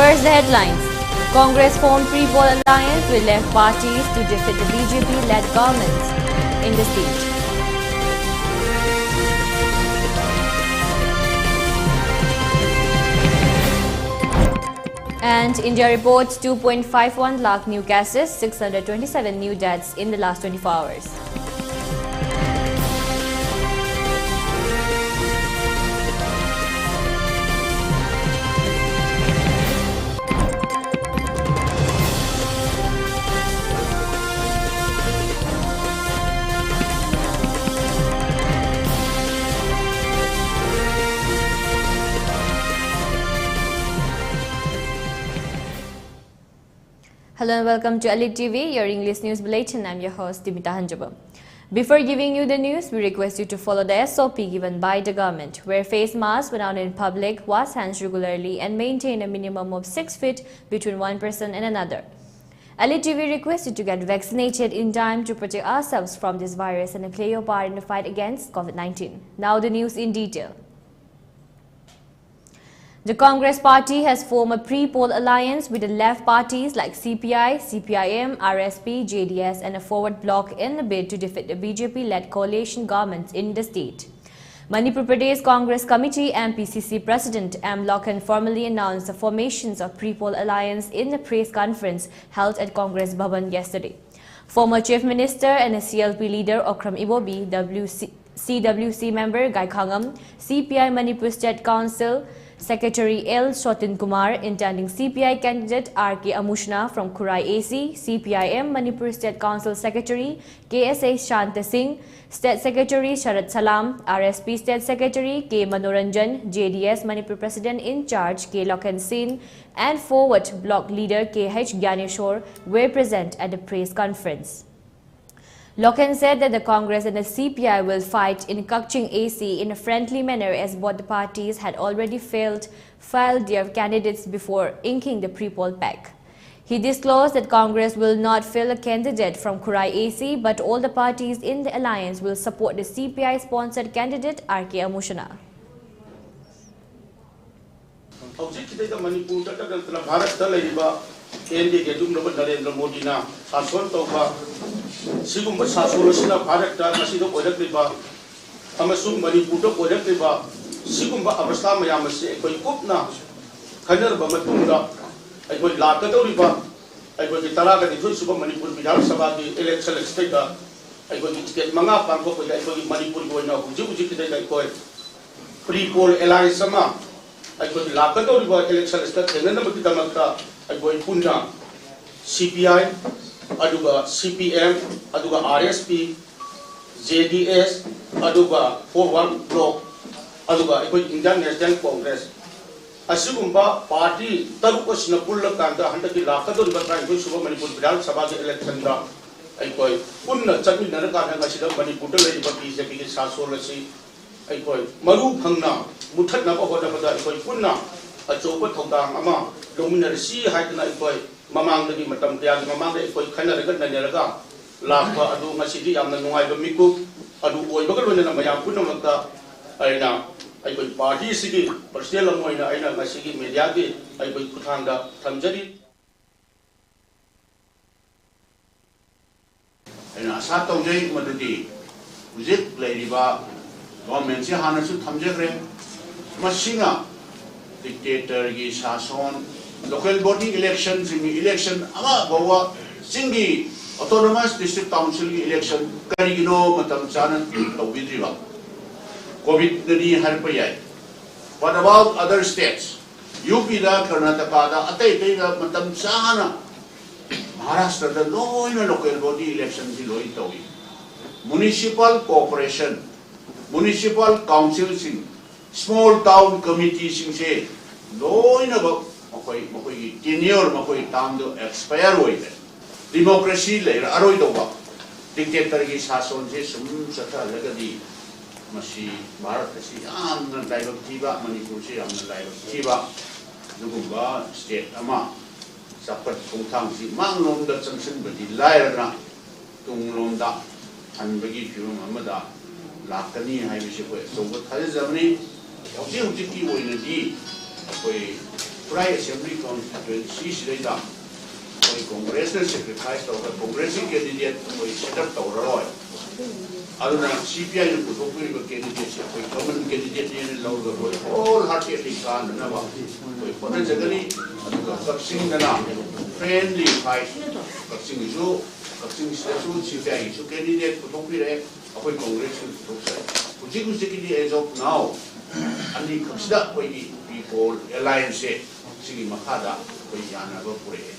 First, the headlines. Congress formed pre-poll alliance with left parties to defeat the BJP-led government in the state. And India reports 2.51 lakh new cases, 627 new deaths in the last 24 hours. Hello and welcome to ELITETV, your English news bulletin. I'm your host Deemita. Before giving you the news, we request you to follow the SOP given by the government. Wear face masks when out in public, wash hands regularly and maintain a minimum of 6 feet between one person and another. ELITETV requests you to get vaccinated in time to protect ourselves from this virus and play your part in the fight against COVID-19. Now the news in detail. The Congress party has formed a pre-poll alliance with the left parties like CPI, CPIM, RSP, JDS and a forward bloc in the bid to defeat the BJP-led coalition governments in the state. Manipur Pradesh Congress Committee and PCC President M. Lokhan formally announced the formations of pre-poll alliance in the press conference held at Congress Bhavan yesterday. Former Chief Minister and a CLP leader Okram Ibobi, CWC member Gai Khangam, CPI Manipur State Council Secretary L. Shotin Kumar, intending CPI candidate R.K. Amushna from Kurai AC, CPIM Manipur State Council Secretary KSA Shanta Singh, State Secretary Sharat Salam, RSP State Secretary K. Manoranjan, JDS Manipur President in charge K. Lokhan Singh, and Forward Bloc Leader K.H. Gyaneshwar were present at the press conference. Lokhan said that the Congress and the CPI will fight in Kakching AC in a friendly manner as both the parties had already filed their candidates before inking the pre-poll pack. He disclosed that Congress will not fill a candidate from Kurai AC, but all the parties in the alliance will support the CPI-sponsored candidate R.K. Amushna. Sigumba Sasolosina Parakta, Masido Odakriba, Amasum Maniputo Odakriba, Sigumba Abastama Yamase, Kopna, Kanar Bamatunda, I got Lakato Riba, I got the Taraga, the Super Manipur, Vidal Sabati, election staker, I got the Manga Panko, I got Manipur going out, Juji, I call it pre-poll alliance Sama, I got the Lakato Riba, election staker, and then the Tamaka, I got Punda, CPI. Aduga CPM, Aduga RSP, JDS, Aduga Forward Bloc, Aduga Indian National Congress. Asugumba Party, Tarukos Napula Kanda, Hantaki Lakato, Batran, Super Manipur, Vidal Sabati election. I call Punna Chami Naraka and Masida Manipur, BJP, Sasolasi. I call Maru Hangna, Mutat Napahoda, I call Punna, a Chopa Tongam, Ama, Dominar Sea, Haitana, I call. Mamang lagi matam tiang mamang lagi koi khana rekan nanya rega lakwa adu masih yang nanungai bemiku adu oi bakal mana nama yang pun nama aina ai koi party sigi personal lamoi na aina masih media ki ai koi kuthanga thamjari aina asat tau jai madadi ujit leriba government si hana su thamjare masinga dictator gi sason local body election, election, ama bawa singi autonomous district council election karigino matam chanan tawidriba. COVID nani harpayai. What about other states? UP da, Karnataka da, atay da matam chana. Maharashtra da no local body election si loi tawi. Municipal corporation, municipal council sing, small town committee sing se loi na ba. Makoi tenure makoi tam do expire hoide democracy le aroi do ba dictator gi sason je sum sata lagadi masi bharat si am na daiba tiba manipur si am na daiba tiba duguba state ama sapat thongthang si manglom da changsin badi laira na tunglom da hanbagi phirum amada lakani hai bi se ko so thal jamni hauji ki oina di koi Prai Assembly constituency Sida, congressional sacrifice of a congressional candidate for set up Tauroi. Other CPI and Putopi candidate, common candidate in Logo, wholeheartedly can never. Potentially, succeeding the friendly fight, succeeding you, succeeding statute, CPI, so candidate Putopi, a congressional process. Particularly as of now, and the consider people alliance, Sigi Makada, Yana Gopure.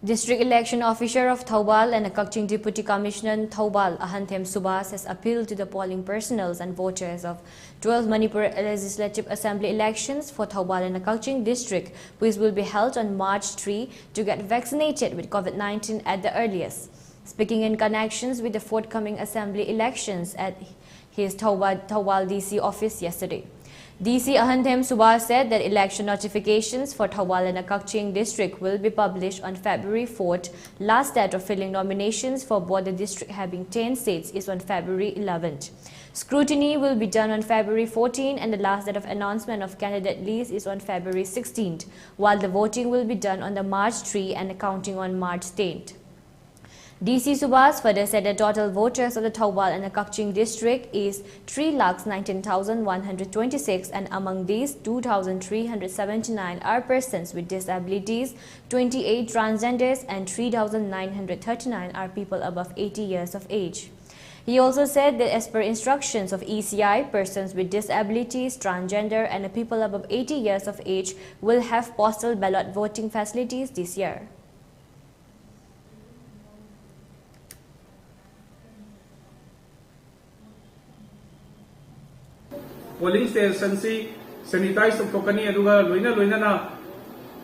District Election Officer of Thoubal and Kakching Deputy Commissioner Thoubal Ahanthem Subhas has appealed to the polling personnel and voters of 12 Manipur Legislative Assembly elections for Thoubal and Kakching District, which will be held on March 3, to get vaccinated with COVID-19 at the earliest. Speaking in connections with the forthcoming Assembly elections at his Thoubal DC office yesterday, DC Ahanthem Subhas said that election notifications for Thoubal and Kakching district will be published on February 4th. Last date of filling nominations for both the district having 10 seats is on February 11th. Scrutiny will be done on February 14th and the last date of announcement of candidate list is on February 16th, while the voting will be done on the March 3 and the counting on March 10th. DC Subhas further said the total voters of the Thoubal and the Kakching district is 319,126, and among these 2,379 are persons with disabilities, 28 transgenders and 3,939 are people above 80 years of age. He also said that as per instructions of ECI, persons with disabilities, transgender and people above 80 years of age will have postal ballot voting facilities this year. Polling station si sanitize to kokani aduga loina na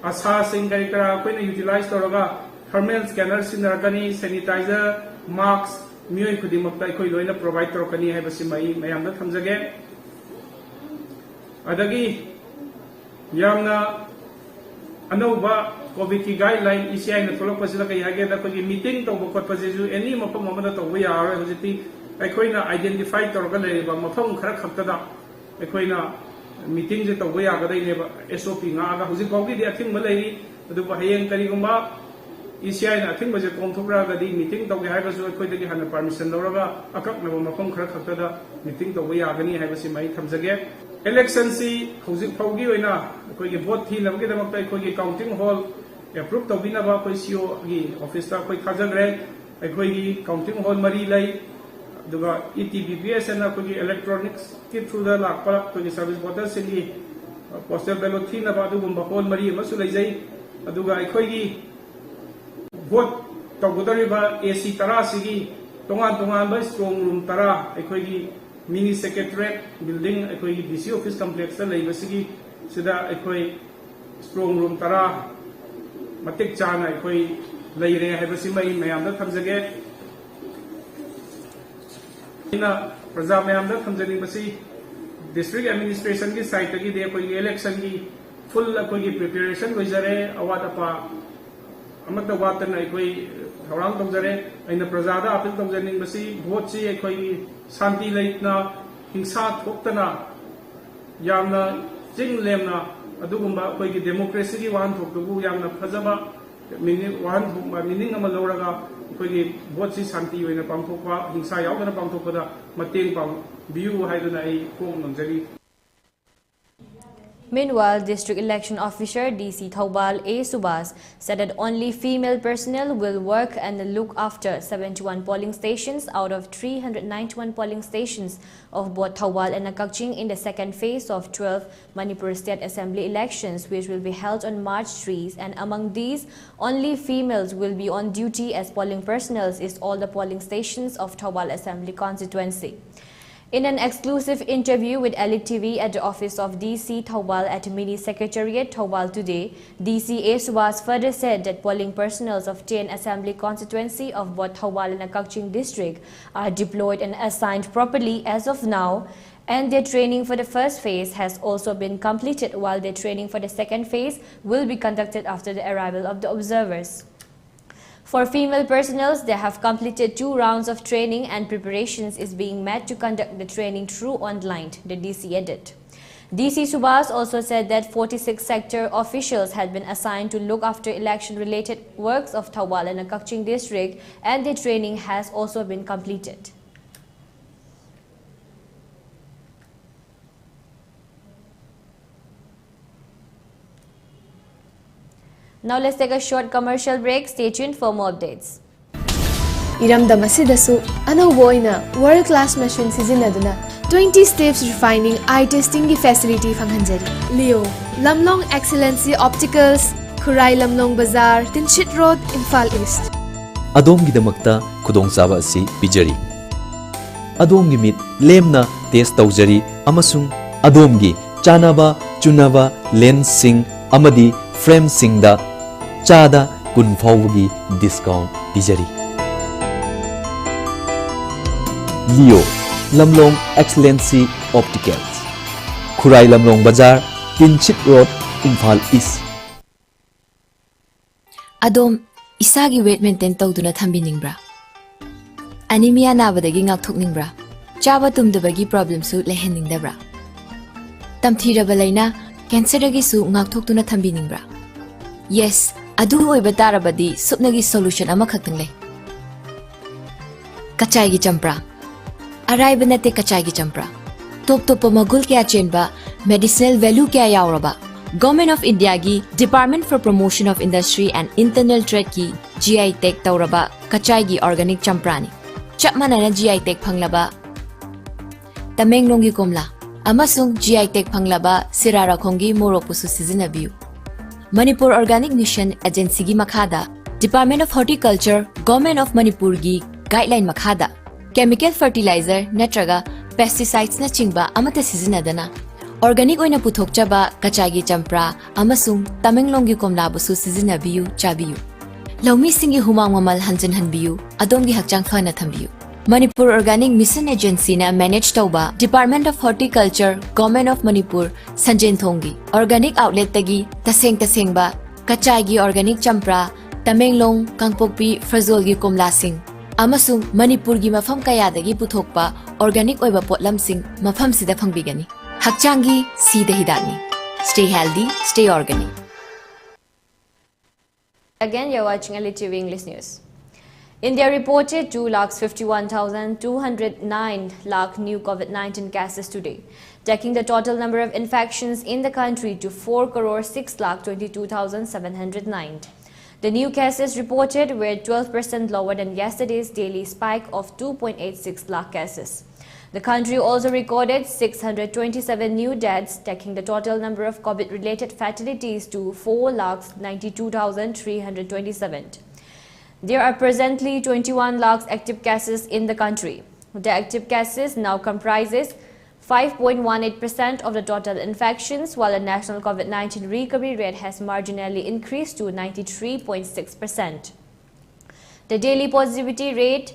asa sing kari kara koi na utilize to raga thermal scanner sinarakani sanitizer mask miyoi khudi makta koi loina provide to kani hai basi mai mayam na thamjage adagi yamna anova covid ki guideline ECI na follow pasila kai hage da koi meeting to bokot pajeju any mapam mamada to we are hojiti koi na identify to raga le ba mapam khara khakta da Equina meeting the way I got a SOP Naga, who's probably the thing Malay, the Bahayan Karigumba, ECI, I think was a Contogra, the meeting that we have as well, quite a permission, Noraga, a cup of Macon Krakata, meeting the way Agani have a my comes again. Election C, who's it probably enough, the vote team, get them up by counting hall, approved of Vinava, Poisio, office staff, quite Kazagre, a counting hall Marie Lay. Duga ETBPS and electronics kit through the lakpa to the service borders in the postal ballot thing about the Bumbapol Marie Masulay, Aduga Ikogi vote Togudariba AC Tarasigi, Tongan by strong room Tara, Ikogi mini secretariat building, Ikogi DC office complex, Labasigi, Sida Ikoi strong room Tara, Matik Chana, Ikoi Laire Habasima, Mayam comes again. Praja Mayamda Kamjani Basi District Administration की site की दे कोई election की full कोई preparation कोई जरे अवाद अपा अमत अवाद न कोई थोड़ा तो जरे इन प्रजादा अपील तो जरे बसी वोट ची कोई शांति लेना हिंसा थोकतना यामना जिंग लेमना अदुगुम्बा कोई की डेमोक्रेसी की वाहन थोकदुगु यामना फजबा वाहन थोकबा मीनिंग अमल लौरगा कोई वोट ची शांति होइना पांथोकबा हिंसा यावना पांथोकबदा मतेंग पांग बियु हाइदुना आई कोम नंजरी. Meanwhile, District Election Officer DC Thoubal A. Subhas said that only female personnel will work and look after 71 polling stations out of 391 polling stations of both Thoubal and Kakching in the second phase of 12 Manipur State Assembly elections, which will be held on March 3, and among these, only females will be on duty as polling personnel is all the polling stations of Thoubal Assembly constituency. In an exclusive interview with ELITETV at the office of DC Thoubal at Mini Secretariat Thoubal today, DC A. Subhas further said that polling personnel of 10 Assembly constituency of both Thoubal and Kakching district are deployed and assigned properly as of now, and their training for the first phase has also been completed, while their training for the second phase will be conducted after the arrival of the observers. For female personnel, they have completed 2 rounds of training and preparations is being made to conduct the training through online, the DC added. DC Subhas also said that 46 sector officials had been assigned to look after election-related works of Thawal and Kakching district, and the training has also been completed. Now let's take a short commercial break. Stay tuned for more updates. Iramdam asidasu anauba oina world-class machine sizinaduna 20 steps refining eye testing facility fanghanjari. Leo Lamlong Excellency Opticals, Khurai Lamlong Bazaar, Tinchit Road, Imphal East. Adom gidamakta khudong chaba asi pijari. Adom gi mit lemna test taujari amasung adom gi chanaba chunaba lens sing amadi frame singda chada kun fawgi discount pijari. Leo Lamlong Excellency Opticals, Khurai Lamlong Bazaar, Tinchit Road, Imphal East. Adom isagi weight maintain tawduna thambiningbra. Anemia nabadagi ngakthokningbra. Chaba tumdabagi problem su lehenningbra. Tamthiraba laina cancer dagi su ngakthokduna thambiningbra. Yes, adu oiba tarabadi supnagi solution ama khaktang le. Kachai gi champra. Arrive nate kachai gi champra. Top magul kya chenba medicinal value kya yauraba. Government of India gi Department for Promotion of Industry and Internal Trade ki GI Tech tauraba kachai gi organic champrani. Chapmana na GI Tech phanglaba Tamenglong gi komla amasung GI Tech phanglaba sirara khongi moropusu sizinabiu. Manipur Organic Mission Agency gi makhada Department of Horticulture Government of Manipur gi guideline makhada chemical fertilizer natraga pesticides na chingba amata sizinadana organic oina puthokchaba kachagi champra amasung Tamenglong gi komla busu sizinabiu chabiu. Laumi singi humang mamal hanjan hanbiu adom gi hakchang phana thambiu. Manipur Organic Mission Agency na manage tauba Department of Horticulture Government of Manipur Sanjen Thongi Organic Outlet tagi taseng ba kachai gi organic champra Tamenglong Kangpokpi Frazol gi komla sing amasung Manipur gi mafam kaya dagi puthokpa organic oiba potlam sing mafam sida phangbigani hakchangi sida hidani. Stay healthy, stay organic. Again, you're watching ELITETV English News. India reported 2,51,209 lakh new COVID-19 cases today, taking the total number of infections in the country to 4,622,709. The new cases reported were 12% lower than yesterday's daily spike of 2.86 lakh cases. The country also recorded 627 new deaths, taking the total number of COVID-related fatalities to 4,92,327. There are presently 21 lakhs active cases in the country. The active cases now comprises 5.18% of the total infections, while the national COVID-19 recovery rate has marginally increased to 93.6%. The daily positivity rate,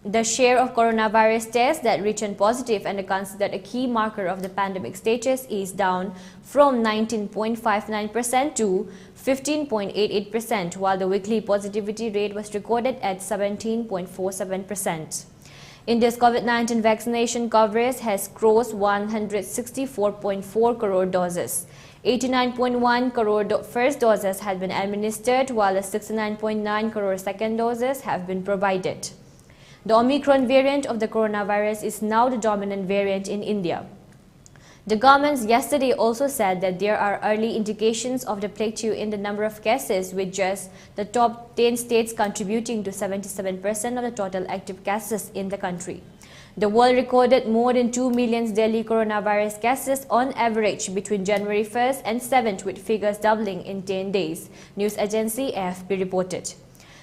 the share of coronavirus tests that return positive and are considered a key marker of the pandemic status, is down from 19.59% to 15.88%, while the weekly positivity rate was recorded at 17.47%. India's COVID-19 vaccination coverage has crossed 164.4 crore doses. 89.1 crore first doses had been administered, while 69.9 crore second doses have been provided. The Omicron variant of the coronavirus is now the dominant variant in India. The government yesterday also said that there are early indications of the plateau in the number of cases, with just the top 10 states contributing to 77% of the total active cases in the country. The world recorded more than 2 million daily coronavirus cases on average between January 1st and 7th, with figures doubling in 10 days, news agency AFP reported.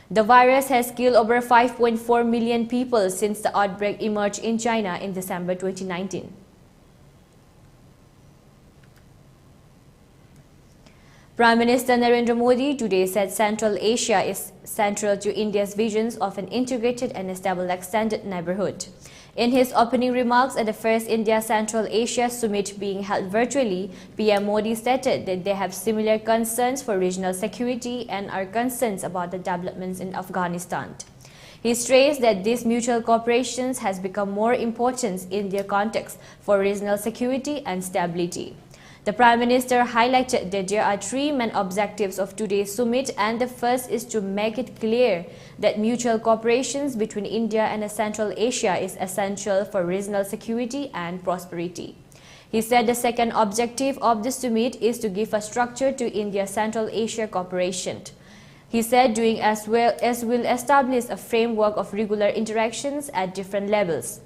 The virus has killed over 5.4 million people since the outbreak emerged in China in December 2019. Prime Minister Narendra Modi today said Central Asia is central to India's visions of an integrated and stable extended neighborhood. In his opening remarks at the first India Central Asia Summit being held virtually, PM Modi stated that they have similar concerns for regional security and are concerned about the developments in Afghanistan. He stressed that this mutual cooperation has become more important in their context for regional security and stability. The Prime Minister highlighted that there are three main objectives of today's summit, and the first is to make it clear that mutual cooperation between India and Central Asia is essential for regional security and prosperity. He said the second objective of the summit is to give a structure to India's Central Asia cooperation. He said doing as well as will establish a framework of regular interactions at different levels.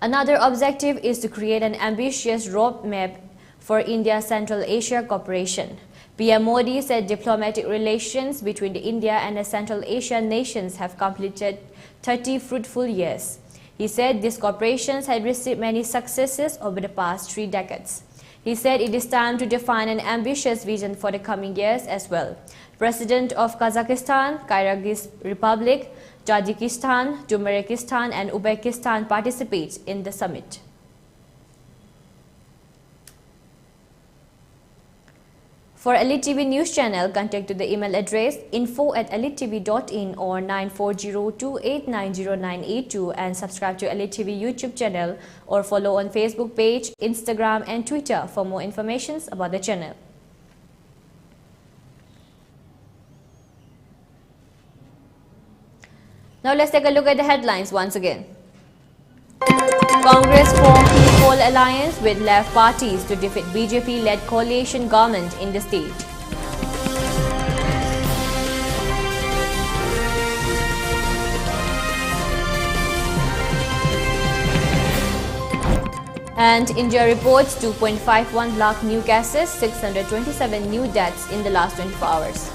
Another objective is to create an ambitious roadmap for India's Central Asia cooperation. PM Modi said diplomatic relations between India and the Central Asian nations have completed 30 fruitful years. He said this cooperation had received many successes over the past 3 decades. He said it is time to define an ambitious vision for the coming years as well. President of Kazakhstan, Kyrgyz Republic, Tajikistan, Turkmenistan and Uzbekistan participate in the summit. For ELITETV News Channel, contact to the email address info@elitetv.in or 9402890982 and subscribe to ELITETV YouTube channel or follow on Facebook page, Instagram and Twitter for more information about the channel. Now let's take a look at the headlines once again. Congress formed People Alliance with left parties to defeat BJP-led coalition government in the state. And India reports 2.51 lakh new cases, 627 new deaths in the last 24 hours.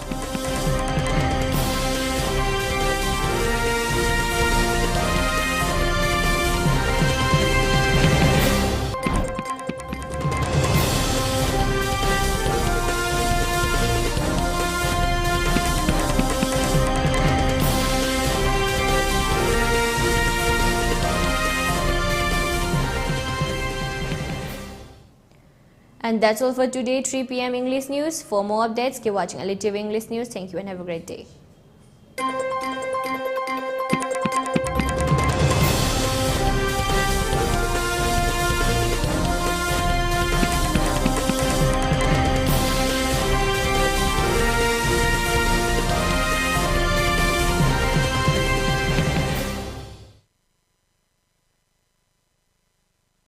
And that's all for today, 3 p.m. English News. For more updates, keep watching ELITETV English News. Thank you and have a great day.